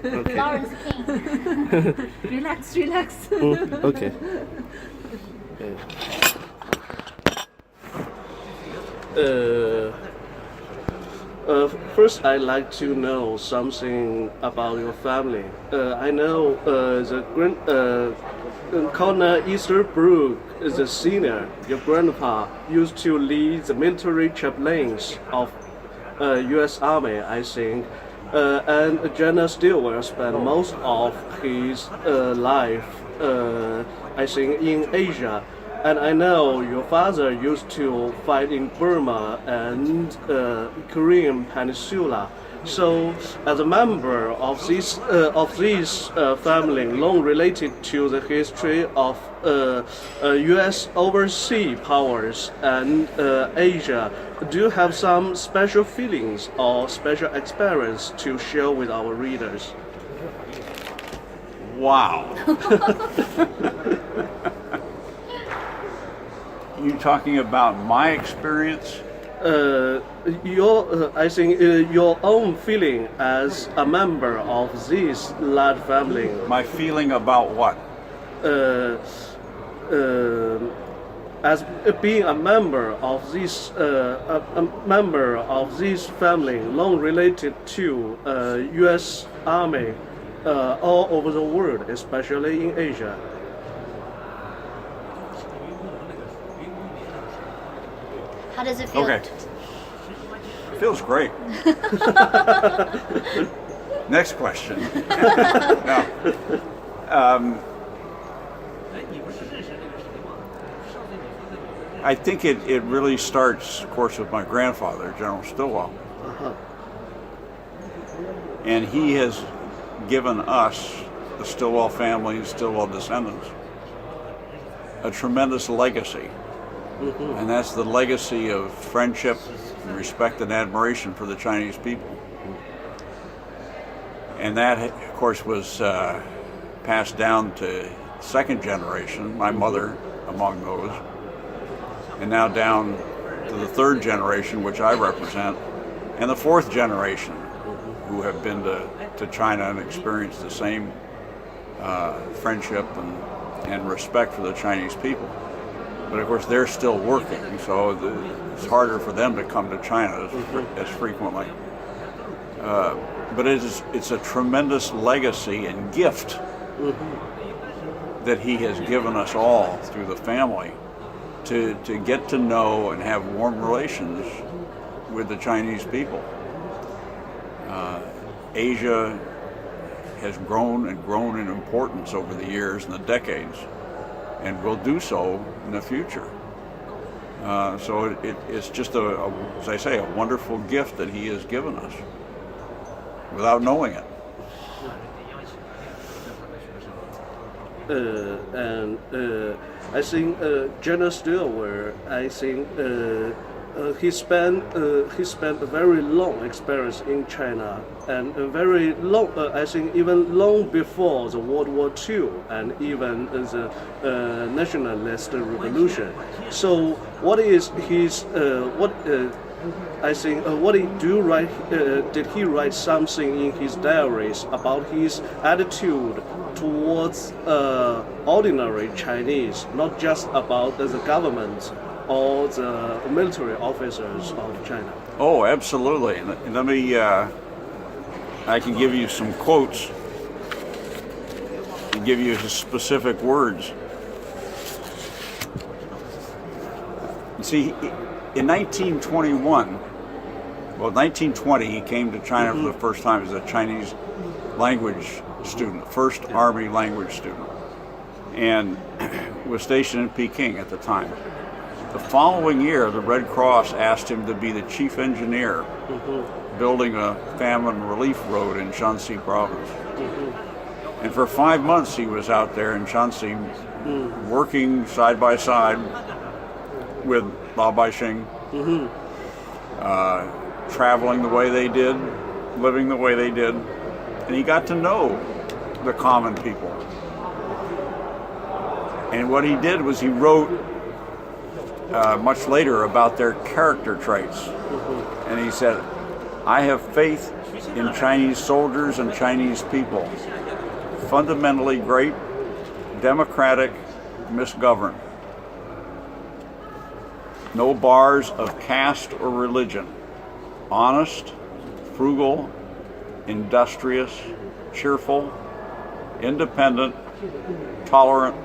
Okay. Lawrence King. Relax, relax. Okay. Uh, First, I'd like to know something about your family. I know Colonel Easterbrook is a senior. Your grandpa used to lead the military chaplains of U.S. Army, I think. And General Stilwell spent most of his life, I think, in Asia. And I know your father used to fight in Burma and Korean Peninsula. So, as a member of this family, long related to the history of U.S. overseas powers and Asia, do you have some special feelings or special experience to share with our readers? Wow. You talking about my experience? I think your own feeling as a member of this large family. My feeling about what? As being a member of this family, long related to U.S. Army all over the world, especially in Asia. How does it feel? Okay. Feels great. Next question. No. I think it really starts, of course, with my grandfather, General Stilwell. And he has given us, the Stilwell family and Stilwell descendants, a tremendous legacy. And that's the legacy of friendship, and respect, and admiration for the Chinese people. And that, of course, was passed down to second generation, my mother among those, and now down to the third generation, which I represent, and the fourth generation, who have been to China and experienced the same friendship and respect for the Chinese people. But of course, they're still working, so it's harder for them to come to China as frequently. But it's a tremendous legacy and gift that he has given us all through the family to get to know and have warm relations with the Chinese people. Asia has grown and grown in importance over the years and the decades, and will do so in the future. So it's just, as I say, a wonderful gift that he has given us without knowing it. I think General Stilwell, I think he spent a very long experience in China, and a very long, I think even long before the World War II and even the nationalist revolution. So what is his I think what he do write? Did he write something in his diaries about his attitude towards ordinary Chinese, not just about the government or the military officers of China? Oh, absolutely. And let me, I can give you some quotes and give you his specific words. You see, in 1920, he came to China for the first time as a Chinese language student, first Army language student, and was stationed in Peking at the time. The following year, the Red Cross asked him to be the chief engineer building a famine relief road in Shanxi province. And for 5 months he was out there in Shanxi working side by side with Lao Baixing, traveling the way they did, living the way they did, and he got to know the common people. And what he did was he wrote much later about their character traits. And he said, I have faith in Chinese soldiers and Chinese people. Fundamentally great, democratic, misgoverned. No bars of caste or religion. Honest, frugal, industrious, cheerful, independent, tolerant,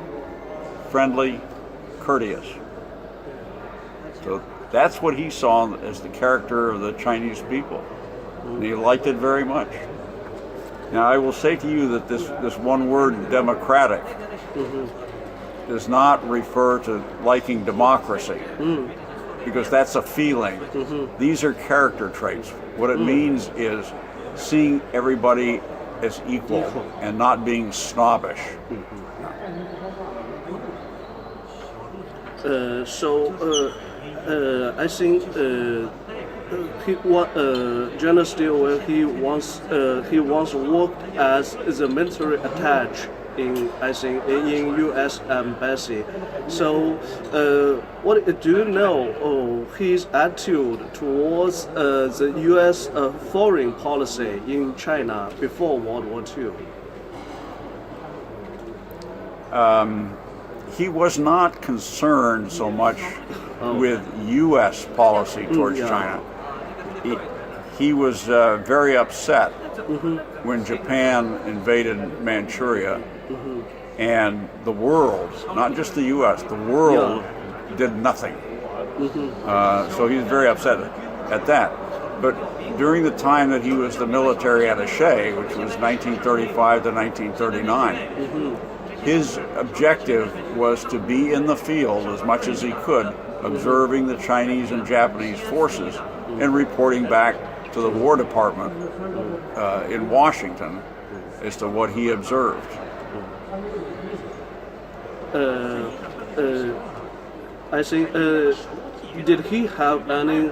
friendly, courteous. So that's what he saw as the character of the Chinese people. And he liked it very much. Now I will say to you that this one word, democratic, does not refer to liking democracy, because that's a feeling. These are character traits. What it means is seeing everybody as equal and not being snobbish. I think General Stilwell, he once worked as a military attaché in U.S. embassy. So, what do you know his attitude towards the U.S. Foreign policy in China before World War II? He was not concerned so much with U.S. policy towards China. He was very upset when Japan invaded Manchuria, and the world, not just the U.S., the world did nothing. So he was very upset at that. But during the time that he was the military attaché, which was 1935 to 1939, his objective was to be in the field as much as he could, observing the Chinese and Japanese forces and reporting back to the War Department in Washington as to what he observed. I think, did he have any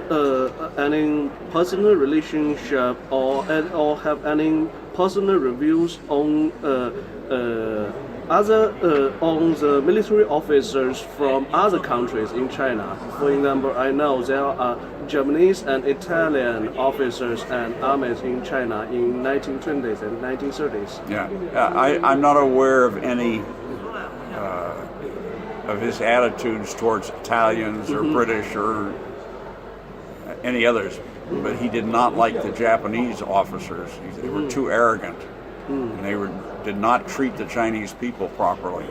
personal relationship or have any personal reviews on on the military officers from other countries in China? For example, I know there are Japanese and Italian officers and armies in China in 1920s and 1930s. I'm not aware of any of his attitudes towards Italians or British or any others, but he did not like the Japanese officers. They were too arrogant, and they did not treat the Chinese people properly.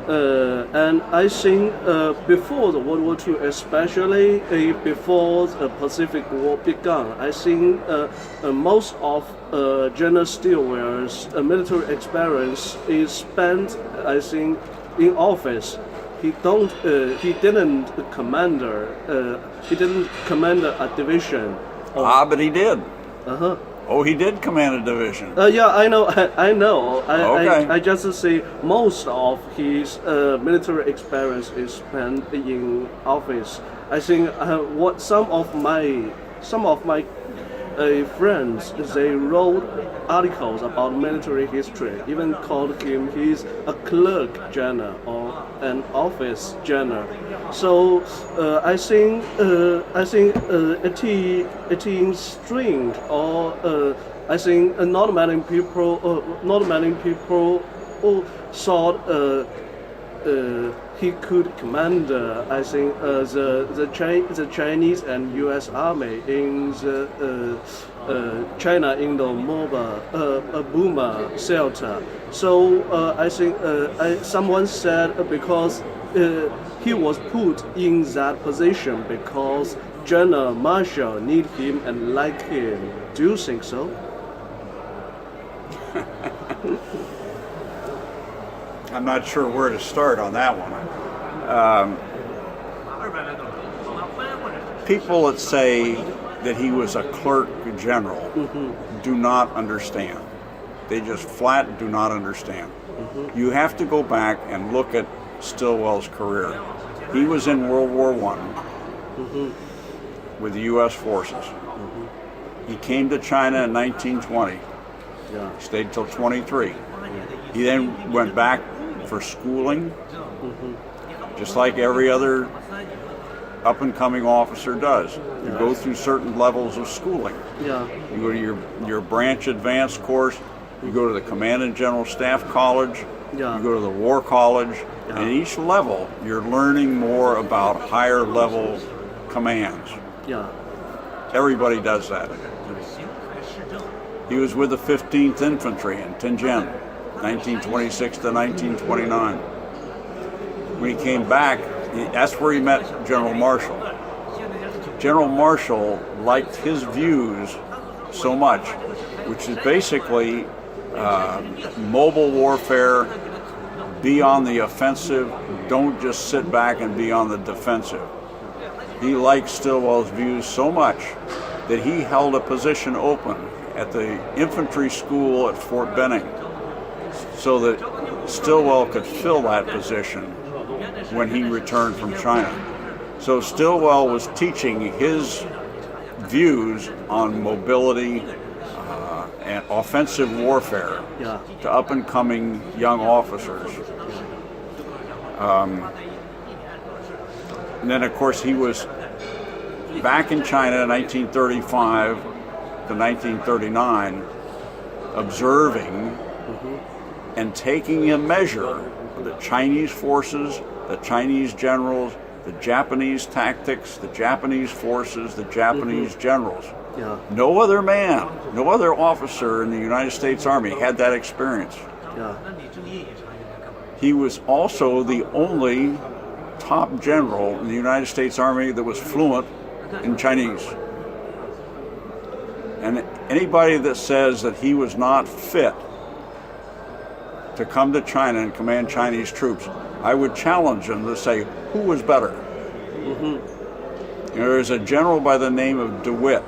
And I think before the World War II, especially before the Pacific War began, I think most of General Stilwell's military experience is spent, I think, in office. He didn't command a division. But he did. Uh-huh. Oh, he did command a division. Yeah, I know. I know. Okay. I just say most of his military experience is spent in office. I think what some of my friends, they wrote articles about military history, even called him he's a clerk general or an office general. So I think it is strange, or I think not many people thought he could command, I think, the Chinese and U.S. Army in the China Indo-Burma shelter. So I think someone said because he was put in that position because General Marshall need him and like him. Do you think so? I'm not sure where to start on that one. People that say that he was a clerk general do not understand. They just flat do not understand. You have to go back and look at Stilwell's career. He was in World War I with the U.S. forces. He came to China in 1920. Stayed till 23. He then went back for schooling, just like every other up-and-coming officer does. You go through certain levels of schooling. Yeah. You go to your branch advanced course, you go to the Command and General Staff College, Yeah. you go to the War College, and at each level you're learning more about higher level commands. Yeah. Everybody does that. He was with the 15th Infantry in Tianjin, 1926 to 1929. When he came back, that's where he met General Marshall. General Marshall liked his views so much, which is basically mobile warfare, be on the offensive, don't just sit back and be on the defensive. He liked Stilwell's views so much that he held a position open at the infantry school at Fort Benning so that Stilwell could fill that position when he returned from China. So Stilwell was teaching his views on mobility and offensive warfare Yeah. to up-and-coming young officers. And then, of course, he was back in China in 1935 to 1939, observing and taking a measure of the Chinese forces, the Chinese generals, the Japanese tactics, the Japanese forces, the Japanese generals. Yeah. No other man, no other officer in the United States Army had that experience. Yeah. He was also the only top general in the United States Army that was fluent in Chinese. And anybody that says that he was not fit to come to China and command Chinese troops, I would challenge him to say, who was better? There's a general by the name of DeWitt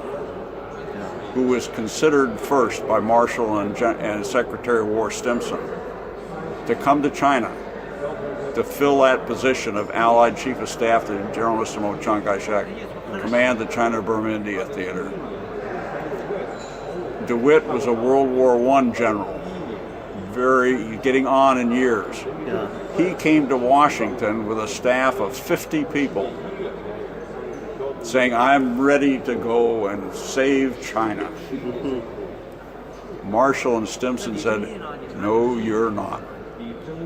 who was considered first by Marshall and Secretary of War Stimson to come to China to fill that position of Allied Chief of Staff to Generalissimo Chiang Kai-shek, command the China-Burma-India Theater. DeWitt was a World War I general, very getting on in years. Yeah. He came to Washington with a staff of 50 people saying, I'm ready to go and save China. Marshall and Stimson said, no, you're not.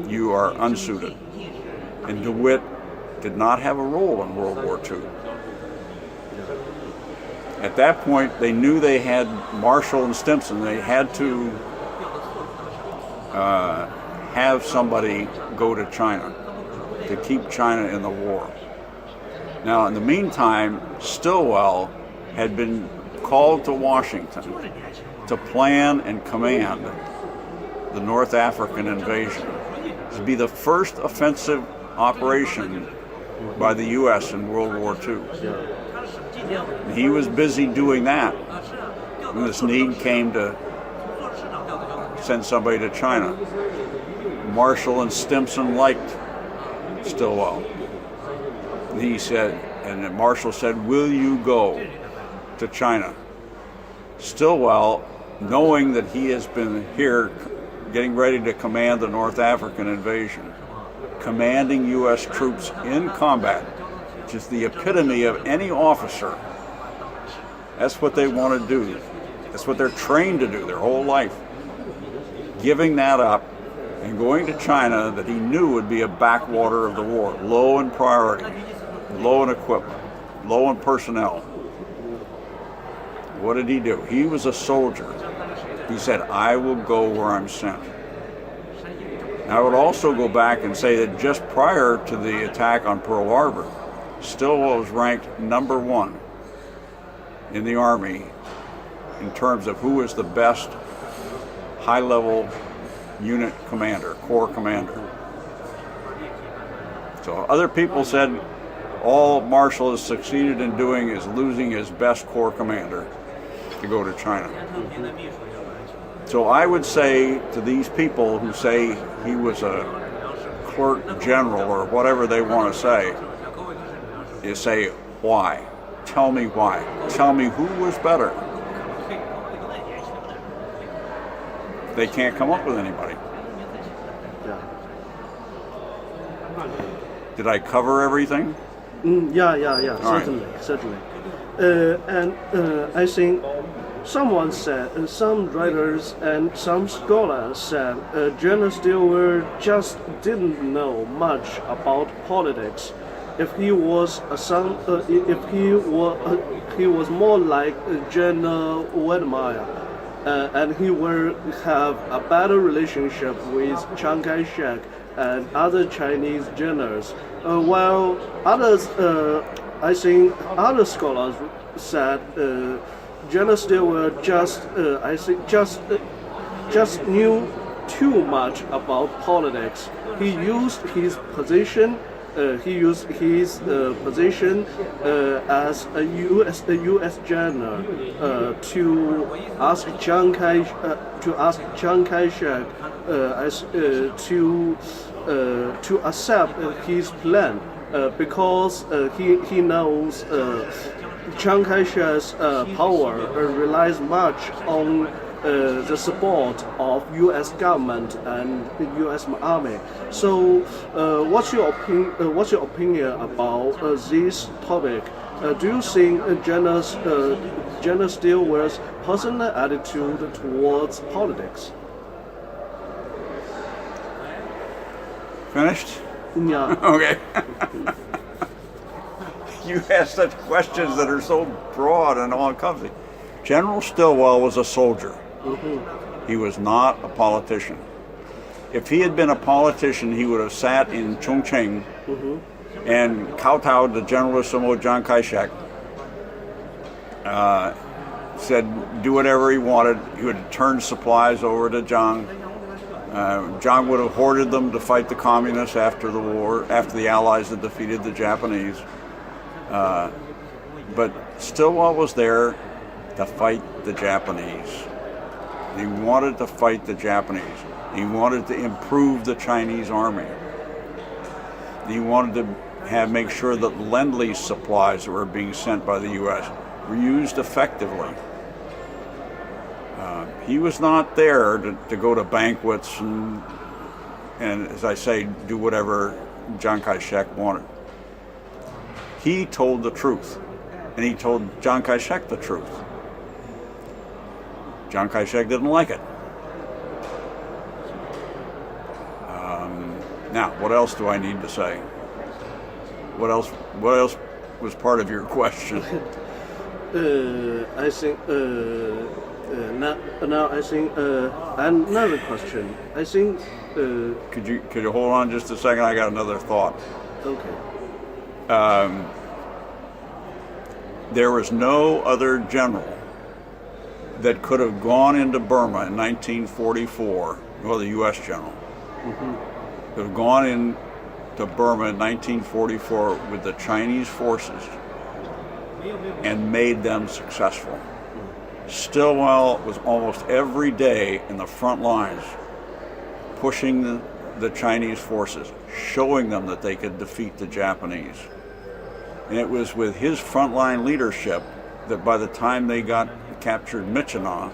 You are unsuited. And DeWitt did not have a role in World War II. At that point, they knew they had Marshall and Stimson. They had to have somebody go to China to keep China in the war. Now, in the meantime, Stilwell had been called to Washington to plan and command the North African invasion, to be the first offensive operation by the U.S. in World War II. And he was busy doing that when this need came to send somebody to China. Marshall and Stimson liked Stilwell. And he said, and Marshall said, will you go to China? Stillwell, knowing that he has been here getting ready to command the North African invasion, commanding U.S. troops in combat, which is the epitome of any officer. That's what they want to do. That's what they're trained to do their whole life. Giving that up and going to China that he knew would be a backwater of the war, low in priority, low in equipment, low in personnel. What did he do? He was a soldier. He said, I will go where I'm sent. Now, I would also go back and say that just prior to the attack on Pearl Harbor, Stilwell was ranked #1 in the Army in terms of who was the best high-level unit commander, corps commander. So other people said all Marshall has succeeded in doing is losing his best corps commander to go to China. So I would say to these people who say he was a clerk general or whatever they want to say, you say, why? Tell me why. Tell me who was better. They can't come up with anybody. Yeah. Did I cover everything? Yeah. All Certainly. And I think someone said, some writers and some scholars said, General Stilwell just didn't know much about politics. If he was a son, if he was more like General Wedemeyer, and he will have a better relationship with Chiang Kai-shek and other Chinese generals. While others, I think other scholars said General Stilwell just knew too much about politics. He used his position. Position as a U.S. general to ask Chiang Kai-shek to accept his plan because he knows Chiang Kai-shek's power relies much on the support of U.S. government and the U.S. Army. So, what's your opinion about this topic? Do you think General Stilwell's personal attitude towards politics? Finished? Yeah. Okay. You ask such questions that are so broad and all-encompassing. General Stilwell was a soldier. He was not a politician. If he had been a politician, he would have sat in Chongqing and kowtowed to Generalissimo Chiang Kai-shek, said do whatever he wanted. He would turn supplies over to Chiang. Chiang would have hoarded them to fight the communists after the war, after the Allies had defeated the Japanese. But Stilwell was there to fight the Japanese. He wanted to fight the Japanese. He wanted to improve the Chinese army. He wanted to make sure that Lend-Lease supplies that were being sent by the U.S. were used effectively. He was not there to go to banquets and, as I say, do whatever Chiang Kai-shek wanted. He told the truth, and he told Chiang Kai-shek the truth. Chiang Kai-shek didn't like it. Now, what else do I need to say? What else was part of your question? I think now I think another question. I think. Could you hold on just a second? I got another thought. Okay. There was no other general that could have gone into Burma in 1944, well, the U.S. general, could have gone into Burma in 1944 with the Chinese forces and made them successful. Stillwell was almost every day in the front lines, pushing the Chinese forces, showing them that they could defeat the Japanese. And it was with his frontline leadership that by the time they captured Myitkyina,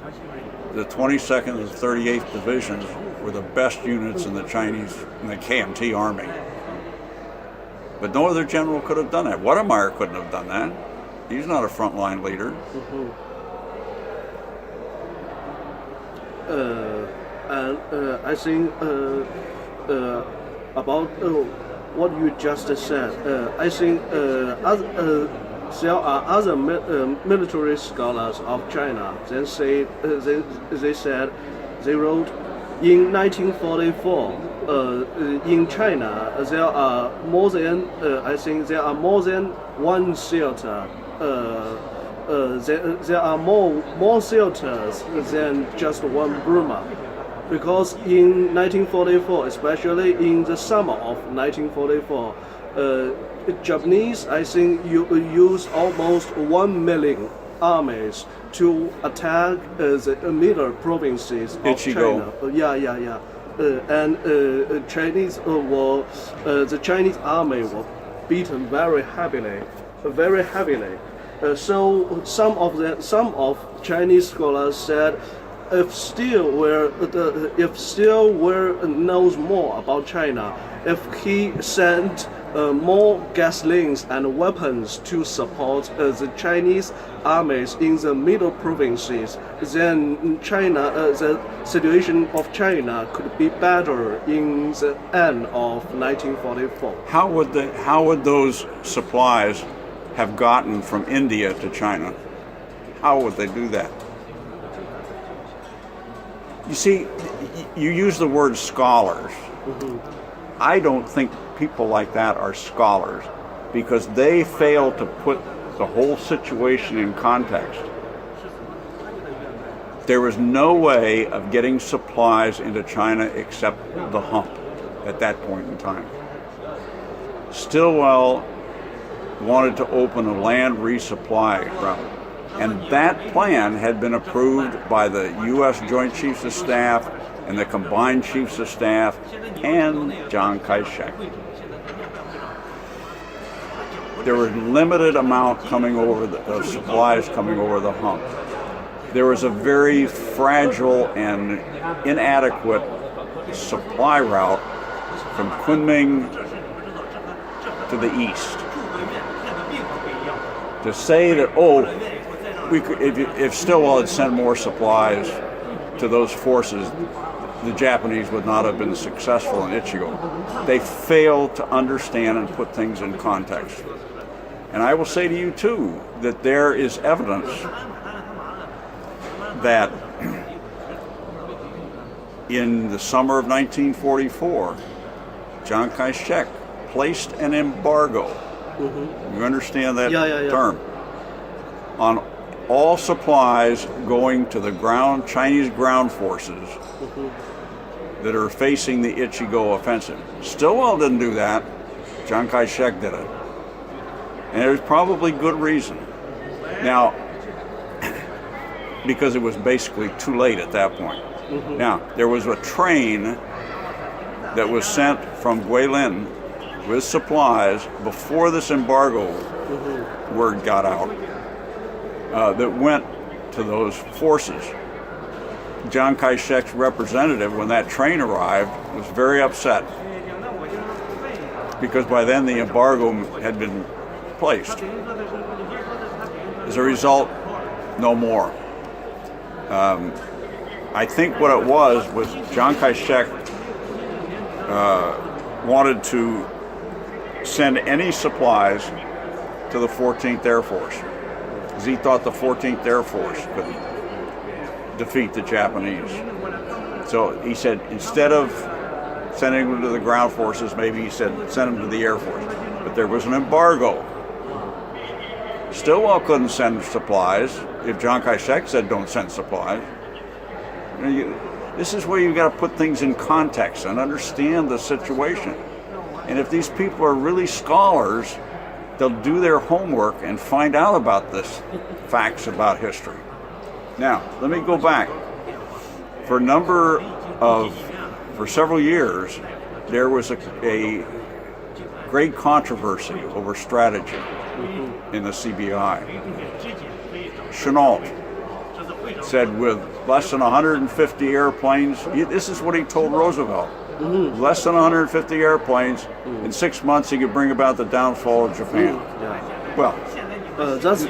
the 22nd and 38th divisions were the best units in the KMT army. But no other general could have done that. Wedemeyer couldn't have done that. He's not a frontline leader. And I think about what you just said. I think there are other military scholars of China. They said they wrote in 1944. In China, there are more than one theater. There are more theaters than just one Burma, because in 1944, especially in the summer of 1944, Japanese, I think, use almost 1 million armies to attack the middle provinces of Ichigo. China. And the Chinese army were beaten very heavily. So some of Chinese scholars said, if Stilwell knows more about China, if he sent more gasolines and weapons to support the Chinese armies in the middle provinces, then China, the situation of China could be better in the end of 1944. How would those supplies have gotten from India to China? How would they do that? You see, you use the word scholars. I don't think people like that are scholars because they fail to put the whole situation in context. There was no way of getting supplies into China except the hump at that point in time. Stilwell wanted to open a land resupply route, and that plan had been approved by the U.S. Joint Chiefs of Staff and the Combined Chiefs of Staff and Chiang Kai-shek. There was limited amount coming over of supplies coming over the hump. There was a very fragile and inadequate supply route from Kunming to the east. To say that, we could, if Stilwell had sent more supplies to those forces, the Japanese would not have been successful in Ichigo. They failed to understand and put things in context. And I will say to you too that there is evidence that in the summer of 1944, Chiang Kai-shek placed an embargo. You understand that term? On all supplies going to the Chinese ground forces that are facing the Ichigo offensive. Stilwell didn't do that. Chiang Kai-shek did it. And there's probably good reason. Now, because it was basically too late at that point. Now, there was a train that was sent from Guilin with supplies before this embargo word got out that went to those forces. Chiang Kai-shek's representative, when that train arrived, was very upset because by then the embargo had been placed. As a result, no more. I think what it was Chiang Kai-shek wanted to send any supplies to the 14th Air Force because he thought the 14th Air Force could defeat the Japanese. So he said, instead of sending them to the ground forces, maybe he said, send them to the Air Force. But there was an embargo. Stilwell couldn't send supplies if Chiang Kai-shek said don't send supplies. This is where you've got to put things in context and understand the situation. And if these people are really scholars, they'll do their homework and find out about this facts about history. Now, let me go back. For several years, there was a great controversy over strategy in the CBI. Chennault said with less than 150 airplanes, this is what he told Roosevelt, less than 150 airplanes, in 6 months he could bring about the downfall of Japan. Well, that's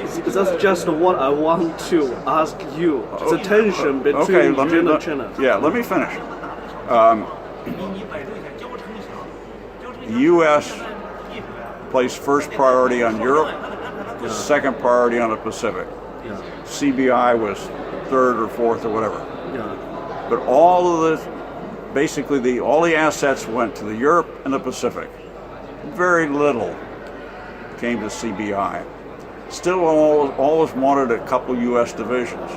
just what I want to ask you. The tension between Japan and China. Yeah, let me finish. The U.S. placed first priority on Europe, second priority on the Pacific. CBI was third or fourth or whatever. But all of all the assets went to the Europe and the Pacific. Very little came to CBI. Still always wanted a couple U.S. divisions.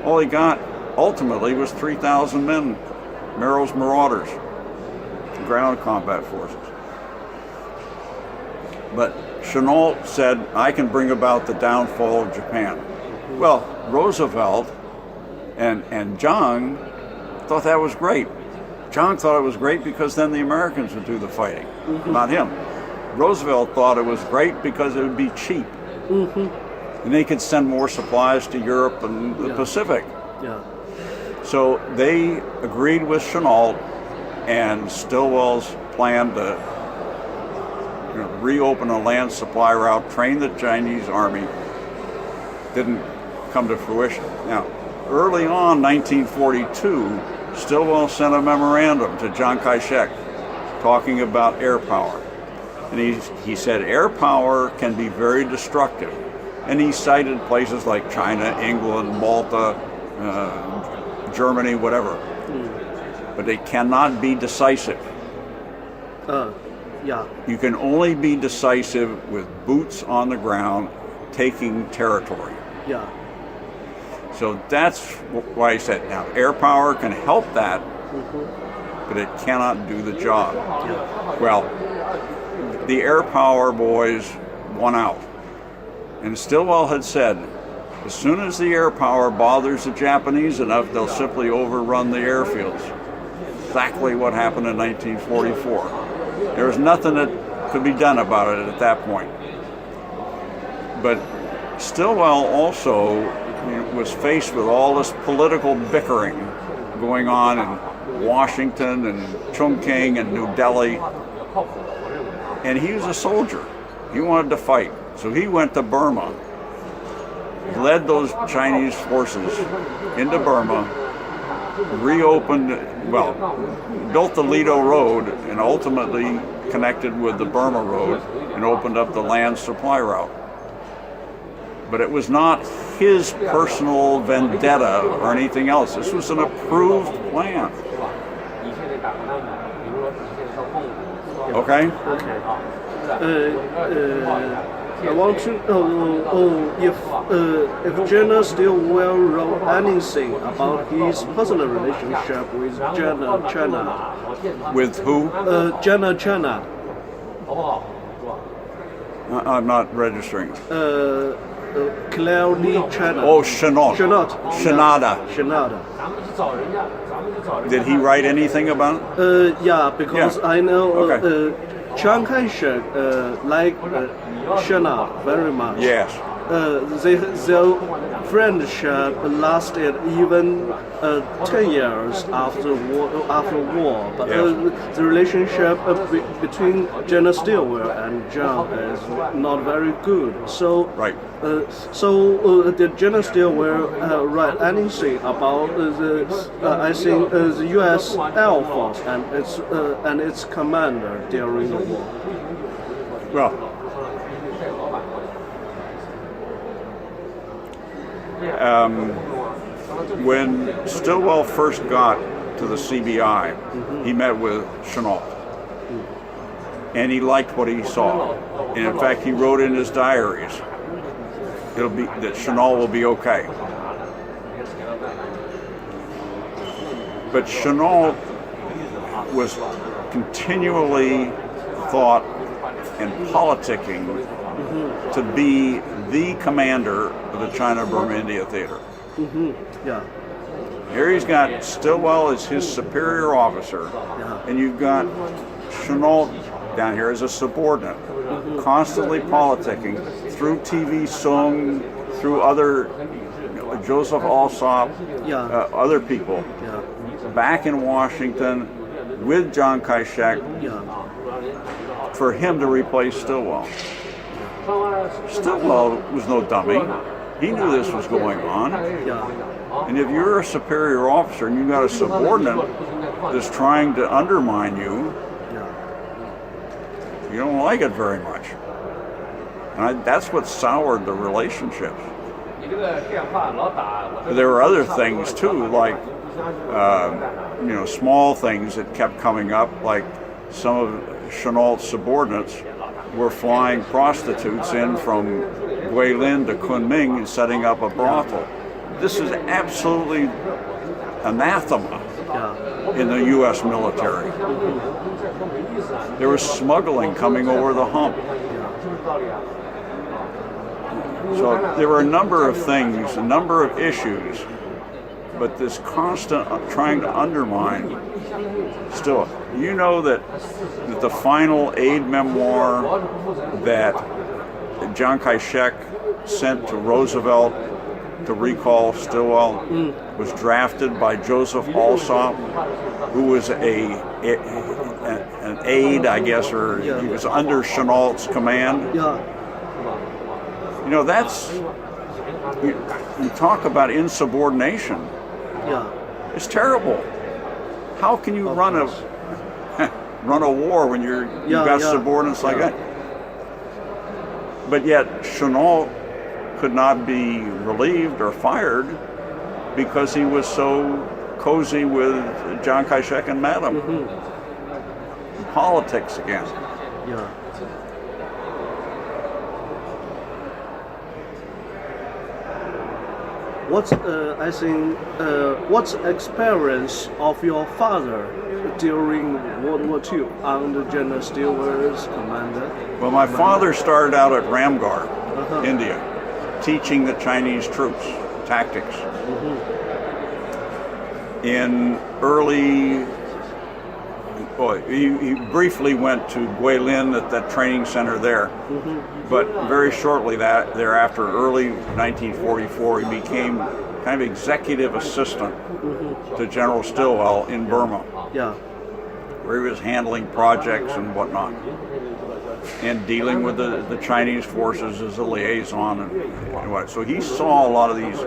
All he got ultimately was 3,000 men, Merrill's Marauders, ground combat forces. But Chennault said, I can bring about the downfall of Japan. Well, Roosevelt and Chiang thought that was great. Chiang thought it was great because then the Americans would do the fighting, not him. Roosevelt thought it was great because it would be cheap. And they could send more supplies to Europe and the Pacific. So they agreed with Chennault and Stilwell's plan to reopen a land supply route, train the Chinese army, didn't come to fruition. Now, early on, 1942, Stilwell sent a memorandum to Chiang Kai-shek talking about air power. And he said air power can be very destructive. And he cited places like China, England, Malta, Germany, whatever. But they cannot be decisive. Yeah. You can only be decisive with boots on the ground, taking territory. Yeah. So that's why I said, now air power can help that, but it cannot do the job. Yeah. Well, the air power boys won out. And Stilwell had said, as soon as the air power bothers the Japanese enough, they'll simply overrun the airfields. Exactly what happened in 1944. There was nothing that could be done about it at that point. But Stilwell also was faced with all this political bickering going on in Washington and Chongqing and New Delhi. And he was a soldier. He wanted to fight. So he went to Burma, led those Chinese forces into Burma, reopened, built the Lido Road and ultimately connected with the Burma Road and opened up the land supply route. But it was not his personal vendetta or anything else. This was an approved plan. Okay? I want to know if General Stilwell wrote anything about his personal relationship with General Chennard. With who? General Chennard. I'm not registering. Claire Lee Chennard. Oh, Chennault. Shenada. Did he write anything about it? Yeah, because Yeah. I know Okay. Chiang Kai-shek liked Chennard very much. Yes. Their friendship lasted even 10 years after war. But Yes. the relationship between General Stilwell and John is not very good. So, Right. did General Stilwell write anything about the U.S. Air Force and its commander during the war? Well, when Stilwell first got to the CBI, he met with Chennault. And he liked what he saw. And in fact, he wrote in his diaries that Chennault will be okay. But Chennault was continually thought and politicking to be the commander of the China-Burma India Theater. Yeah. Here he's got Stilwell as his superior officer, and you've got Chennault down here as a subordinate, constantly politicking through TV Sung, through other, Joseph Alsop, other people, back in Washington with Chiang Kai-shek for him to replace Stilwell. Stilwell was no dummy. He knew this was going on. And if you're a superior officer and you've got a subordinate that's trying to undermine you, you don't like it very much. And that's what soured the relationships. But there were other things too, like small things that kept coming up, like some of Chennault's subordinates were flying prostitutes in from Guilin to Kunming and setting up a brothel. This is absolutely anathema in the U.S. military. There was smuggling coming over the hump. So there were a number of things, a number of issues, but this constant trying to undermine still. You know that the final aid memoir that Chiang Kai-shek sent to Roosevelt to recall Stilwell was drafted by Joseph Alsop, who was an aide, I guess, or Yeah. he was under Chennault's command. Yeah. You know, that's, you talk about insubordination. Yeah. It's terrible. How can you run course. run a war when you've got subordinates like that? But yet Chennault could not be relieved or fired because he was so cozy with Chiang Kai-shek and Madam. Politics again. Yeah. What's what's experience of your father during World War II under General Stilwell's commander? Well, my father started out at Ramgarh, India, teaching the Chinese troops tactics. In early, well, he briefly went to Guilin at that training center there, but very shortly thereafter, early 1944, he became kind of executive assistant to General Stilwell in Burma, Yeah. where he was handling projects and whatnot, and dealing with the Chinese forces as a liaison and what. So he saw a lot of these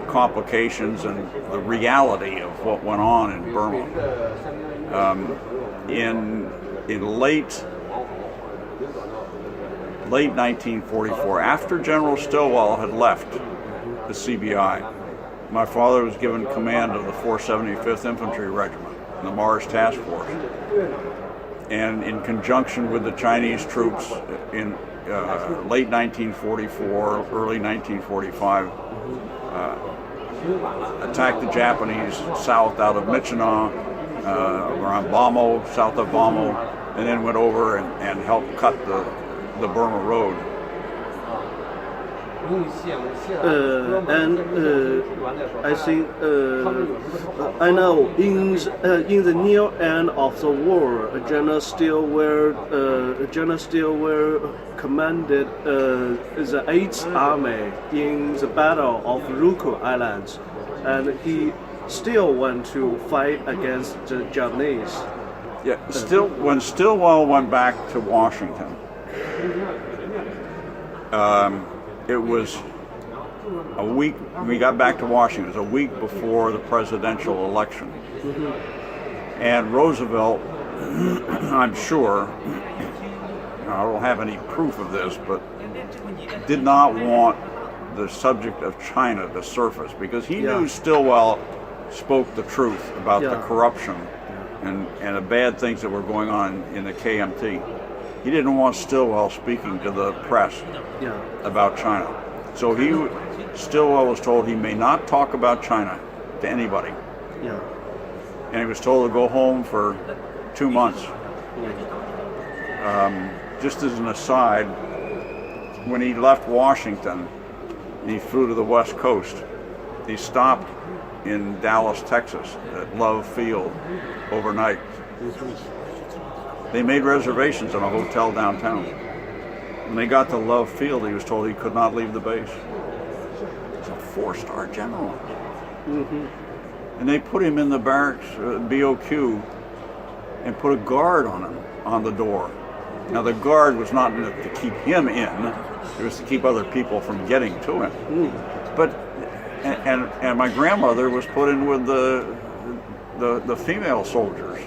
complications and the reality of what went on in Burma. In late 1944, after General Stilwell had left the CBI, my father was given command of the 475th Infantry Regiment, the Mars Task Force. And in conjunction with the Chinese troops in late 1944, early 1945, attacked the Japanese south out of Michina, around Bamo, south of Bamo, and then went over and helped cut the Burma Road. I think I know in the near end of the war, General Stilwell commanded the 8th Army in the Battle of Ryukyu Islands, and he still went to fight against the Japanese. Yeah, when Stilwell went back to Washington, it was a week. We got back to Washington. It was a week before the presidential election, and Roosevelt, I'm sure, I don't have any proof of this, but did not want the subject of China to surface because he knew Stilwell spoke the truth about the corruption and the bad things that were going on in the KMT. He didn't want Stilwell speaking to the press about China. So Stilwell was told he may not talk about China to anybody. Yeah. And he was told to go home for 2 months. Just as an aside, when he left Washington and he flew to the West Coast, he stopped in Dallas, Texas at Love Field overnight. They made reservations in a hotel downtown. When they got to Love Field, he was told he could not leave the base. He's a 4-star general. And they put him in the barracks, BOQ, and put a guard on him, on the door. Now the guard was not to keep him in, it was to keep other people from getting to him. But and my grandmother was put in with the female soldiers.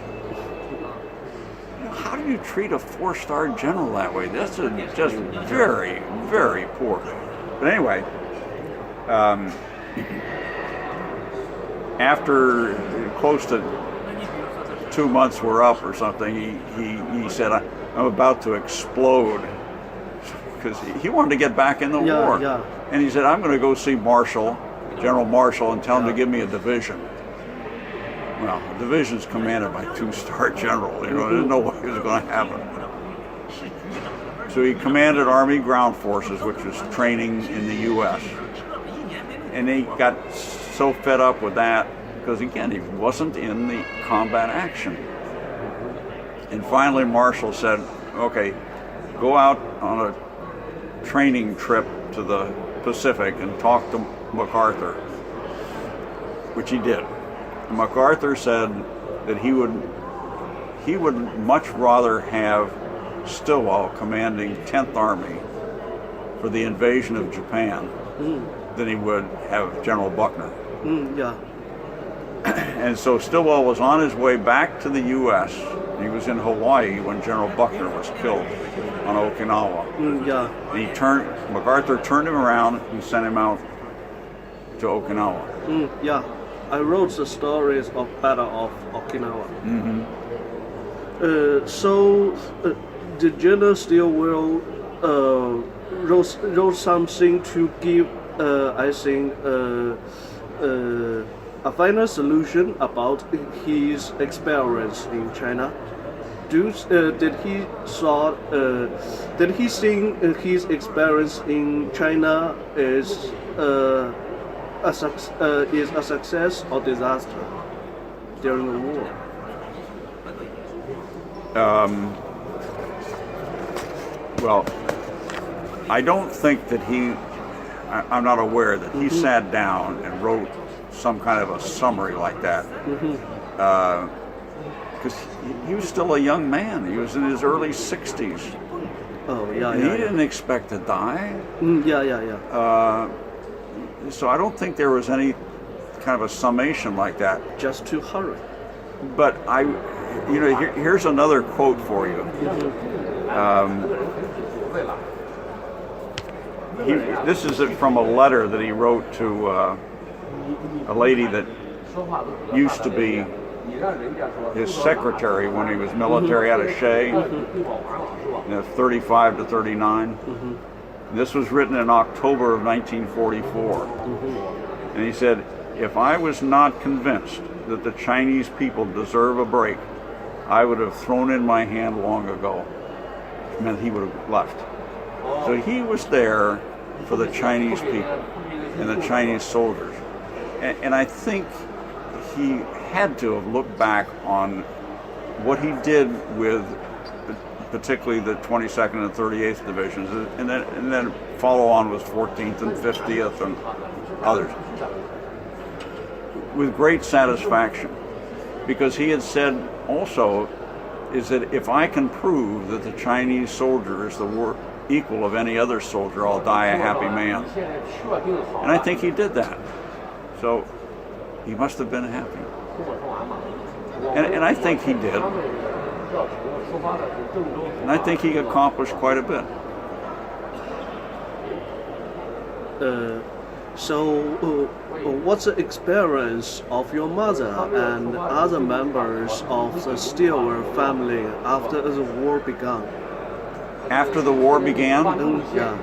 How do you treat a 4-star general that way? That's just very, very poor. But anyway, after close to 2 months were up or something, he said, I'm about to explode, because he wanted to get back in the war. Yeah. And he said, I'm going to go see Marshall, General Marshall, and tell him to give me a division. Well, a division's commanded by 2-star general. There's no way it was going to happen. So he commanded Army Ground Forces, which was training in the U.S. And he got so fed up with that, because again, he wasn't in the combat action. And finally Marshall said, okay, go out on a training trip to the Pacific and talk to MacArthur, which he did. And MacArthur said that he would he would much rather have Stilwell commanding 10th Army for the invasion of Japan than he would have General Buckner. Yeah. And so Stilwell was on his way back to the U.S. He was in Hawaii when General Buckner was killed on Okinawa. Yeah. And MacArthur turned him around and sent him out to Okinawa. Yeah. I wrote the stories of Battle of Okinawa. Did General Stilwell wrote something to give, I think, a final solution about his experience in China? Did he think his experience in China is a success or disaster during the war? Well, I don't think that I'm not aware that he sat down and wrote some kind of a summary like that. Because he was still a young man. He was in his early 60s. Oh, yeah, And yeah. he didn't expect to die. Yeah. So I don't think there was any kind of a summation like that. Just to hurry. But here's another quote for you. This is from a letter that he wrote to a lady that used to be his secretary when he was military attaché, 35 to 39. This was written in October of 1944. And he said, "If I was not convinced that the Chinese people deserve a break, I would have thrown in my hand long ago." It meant he would have left. So he was there for the Chinese people and the Chinese soldiers. And I think he had to have looked back on what he did with particularly the 22nd and 38th Divisions, and then follow on with 14th and 50th and others, with great satisfaction, because he had said also is that if I can prove that the Chinese soldier is the equal of any other soldier, I'll die a happy man. And I think he did that. So he must have been happy. And I think he did. And I think he accomplished quite a bit. What's the experience of your mother and other members of the Stilwell family after the war began? After the war began? Yeah.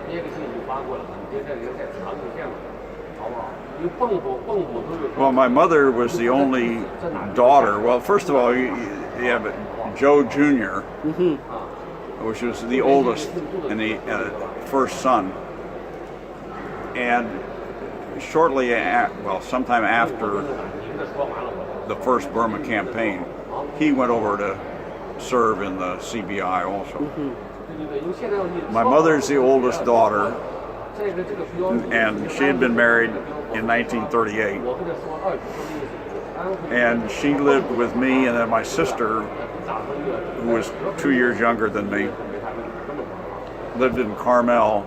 Well, my mother was the only daughter. Well, first of all, you have Joe Jr., which was the oldest and the first son. And shortly, sometime after the first Burma campaign, he went over to serve in the CBI also. My mother's the oldest daughter, and she had been married in 1938. And she lived with me and then my sister, who was 2 years younger than me, lived in Carmel.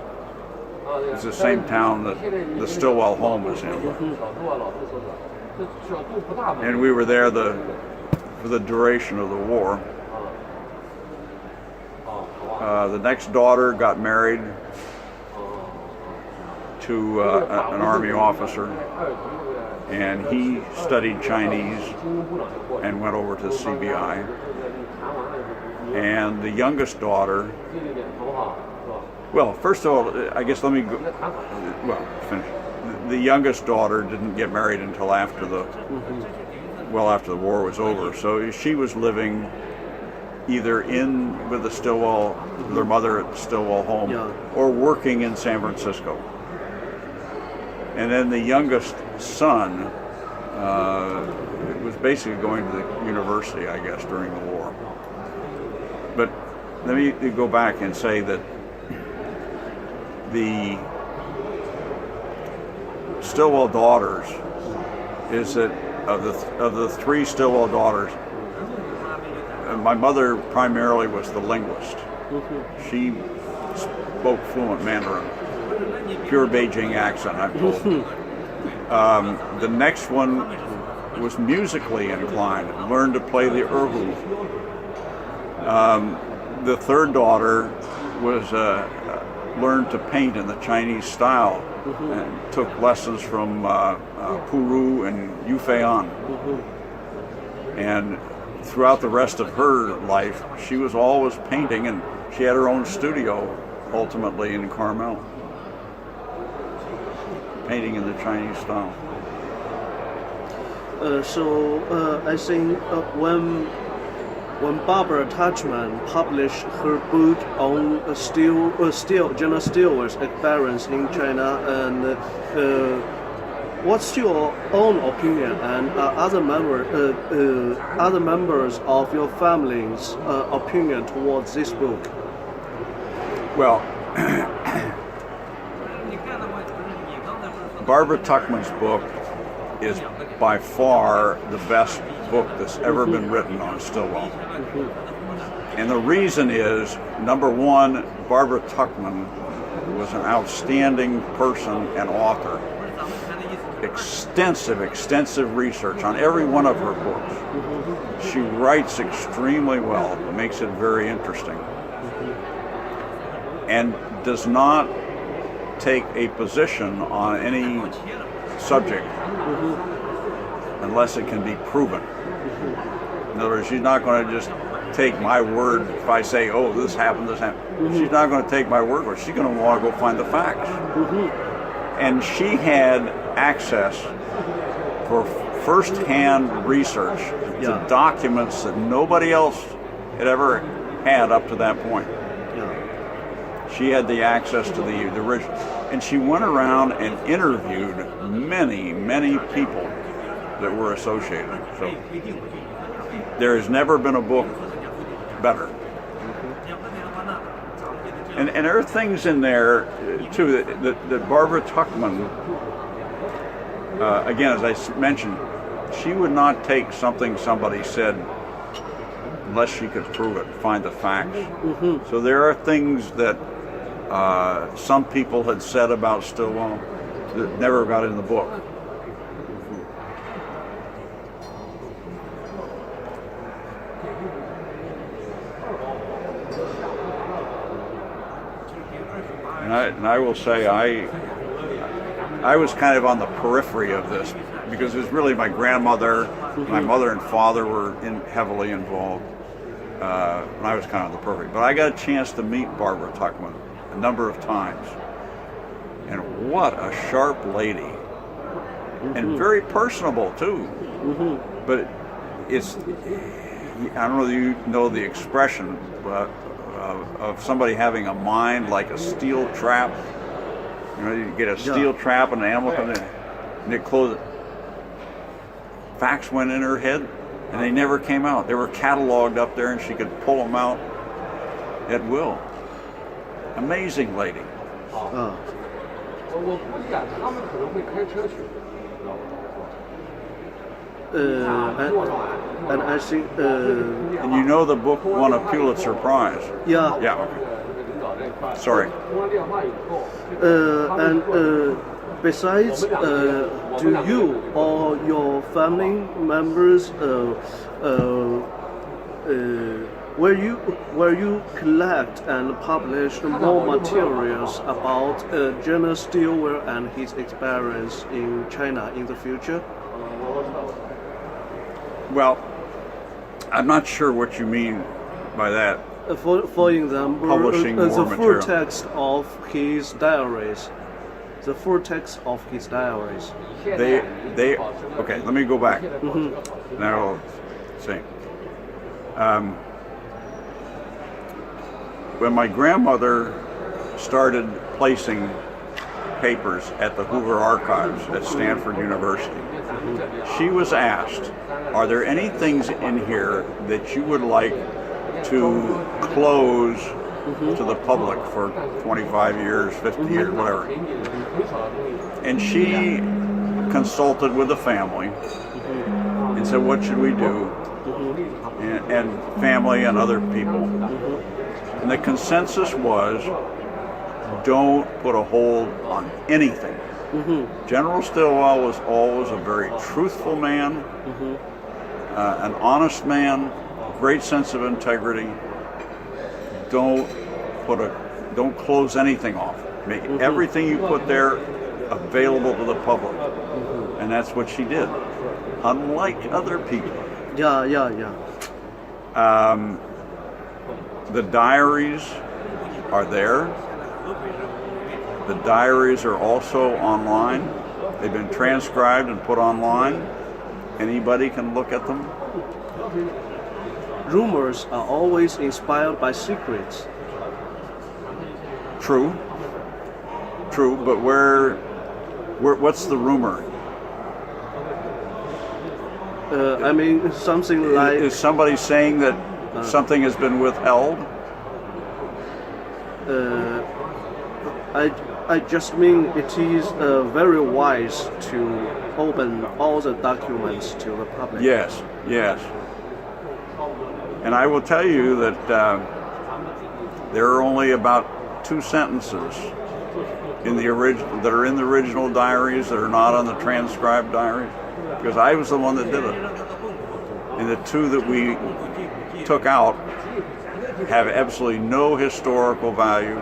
It's the same town that the Stilwell home was in. And we were there for the duration of the war. The next daughter got married to an Army officer, and he studied Chinese and went over to CBI. And the youngest daughter, well, first of all, I guess let me go, finish. The youngest daughter didn't get married until after the war was over. So she was living either with the Stilwell, their mother at the Stilwell home, or working in San Francisco. And then the youngest son was basically going to the university, I guess, during the war. But let me go back and say that the Stilwell daughters is that of the three Stilwell daughters, my mother primarily was the linguist. She spoke fluent Mandarin, pure Beijing accent, I'm told. The next one was musically inclined, learned to play the erhu. The third daughter was learned to paint in the Chinese style and took lessons from Puru and Yu Feian. And throughout the rest of her life, she was always painting, and she had her own studio ultimately in Carmel, painting in the Chinese style. I think when Barbara Tuchman published her book on General Stilwell's experience in China, and what's your own opinion and other members of your family's opinion towards this book? Well, Barbara Tuchman's book is by far the best book that's ever been written on Stilwell. And the reason is, number one, Barbara Tuchman was an outstanding person and author. Extensive research on every one of her books. She writes extremely well, makes it very interesting, and does not take a position on any subject unless it can be proven. In other words, she's not going to just take my word if I say, oh, this happened. She's not going to take my word for it. She's going to want to go find the facts. And she had access for first-hand research to documents that nobody else had ever had up to that point. She had the access to the original. And she went around and interviewed many people that were associated. So there has never been a book better. And there are things in there, too, that Barbara Tuchman, again, as I mentioned, she would not take something somebody said unless she could prove it, find the facts. So there are things that some people had said about Stilwell that never got in the book. And I will say I was kind of on the periphery of this because it was really my grandmother, my mother and father were heavily involved, and I was kind of on the periphery. But I got a chance to meet Barbara Tuchman a number of times, and what a sharp lady, and very personable too. But it's, I don't know if you know the expression, but of somebody having a mind like a steel trap. You know, you get a steel trap and an animal comes in and it closes. Facts went in her head and they never came out. They were cataloged up there and she could pull them out at will. Amazing lady. And I think and you know the book won a Pulitzer Prize. Yeah. Okay. Sorry. And besides, do you or your family members will you collect and publish more materials about General Stilwell and his experience in China in the future? Well, I'm not sure what you mean by that. For example, Publishing more the full material. text of his diaries. The full text of his diaries. They okay, let me go back. Now, I'll see. When my grandmother started placing papers at the Hoover Archives at Stanford University, she was asked, are there any things in here that you would like to close to the public for 25 years, 50 years, whatever? And she consulted with the family and said, what should we do? and family and other people. And the consensus was, don't put a hold on anything. General Stilwell was always a very truthful man, an honest man, great sense of integrity. Don't close anything off. Make everything you put there available to the public, and that's what she did. Unlike other people, Yeah. the diaries are there. The diaries are also online. They've been transcribed and put online. Anybody can look at them. Rumors are always inspired by secrets. True, but what's the rumor? I mean, something like Is somebody saying that something has been withheld? I just mean it is very wise to open all the documents to the public. Yes. And I will tell you that there are only about 2 sentences in the that are in the original diaries that are not on the transcribed diaries, because I was the one that did it. And the 2 that we took out have absolutely no historical value,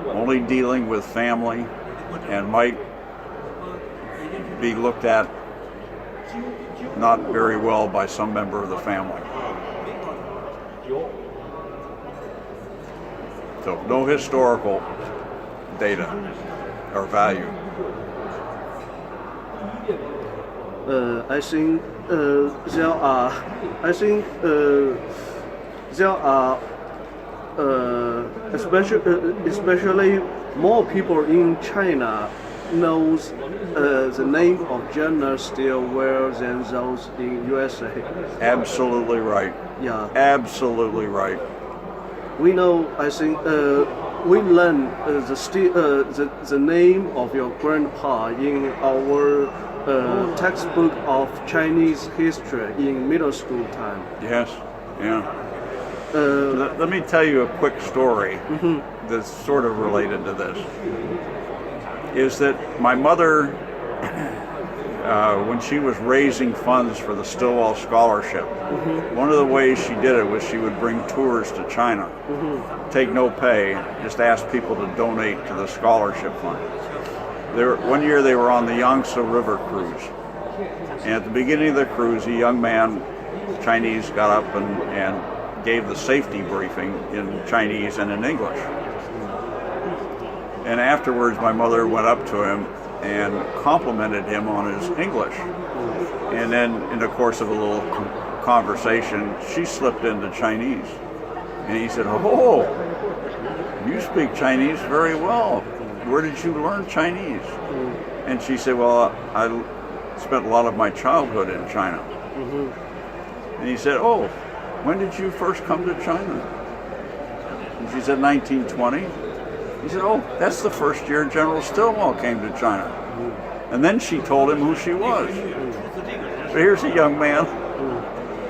only dealing with family, and might be looked at not very well by some member of the family. So no historical data or value. I think there are especially more people in China knows the name of General Stilwell than those in USA. Absolutely right. Yeah. Absolutely right. We know. I think we learn the name of your grandpa in our textbook of Chinese history in middle school time. Yes. Yeah. Let me tell you a quick story that's sort of related to this. Is that my mother, when she was raising funds for the Stilwell Scholarship, one of the ways she did it was she would bring tours to China, take no pay, just ask people to donate to the scholarship fund. One year they were on the Yangtze River cruise, and at the beginning of the cruise, a young man, Chinese, got up and gave the safety briefing in Chinese and in English. And afterwards, my mother went up to him and complimented him on his English. And then, in the course of a little conversation, she slipped into Chinese. And he said, "Oh, you speak Chinese very well. Where did you learn Chinese?" And she said, "Well, I spent a lot of my childhood in China." And he said, "Oh, when did you first come to China?" And she said, 1920. He said, "Oh, that's the first year General Stilwell came to China." And then she told him who she was. So here's a young man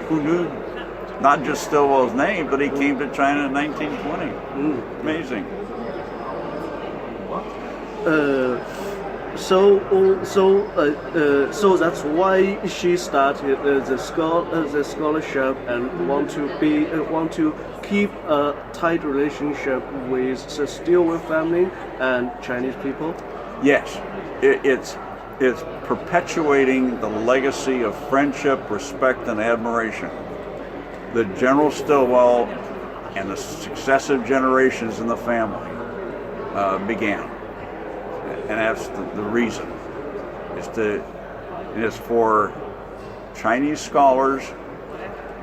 who knew not just Stilwell's name, but he came to China in 1920. Amazing. So that's why she started the scholarship and want to keep a tight relationship with the Stilwell family and Chinese people. Yes, it's perpetuating the legacy of friendship, respect, and admiration that General Stilwell and the successive generations in the family began. And that's the reason. It's for Chinese scholars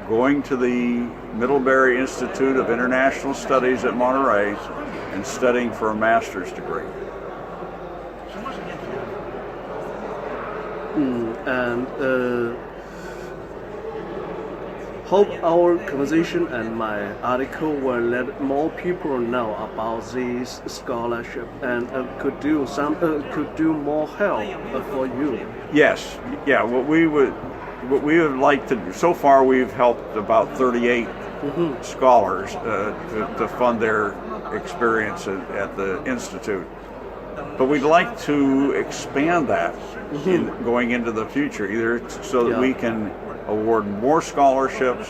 going to the Middlebury Institute of International Studies at Monterey and studying for a master's degree. And hope our conversation and my article will let more people know about this scholarship and could do more help for you. Yes, yeah. What what we would like to do, so far we've helped about 38 scholars to fund their experience at the Institute. But we'd like to expand that going into the future, either so that we can award more scholarships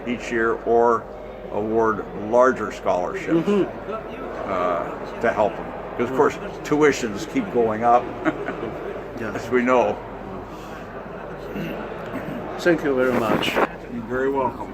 each year or award larger scholarships to help them. Because, of course, tuitions keep going up, as we know. Thank you very much. You're very welcome.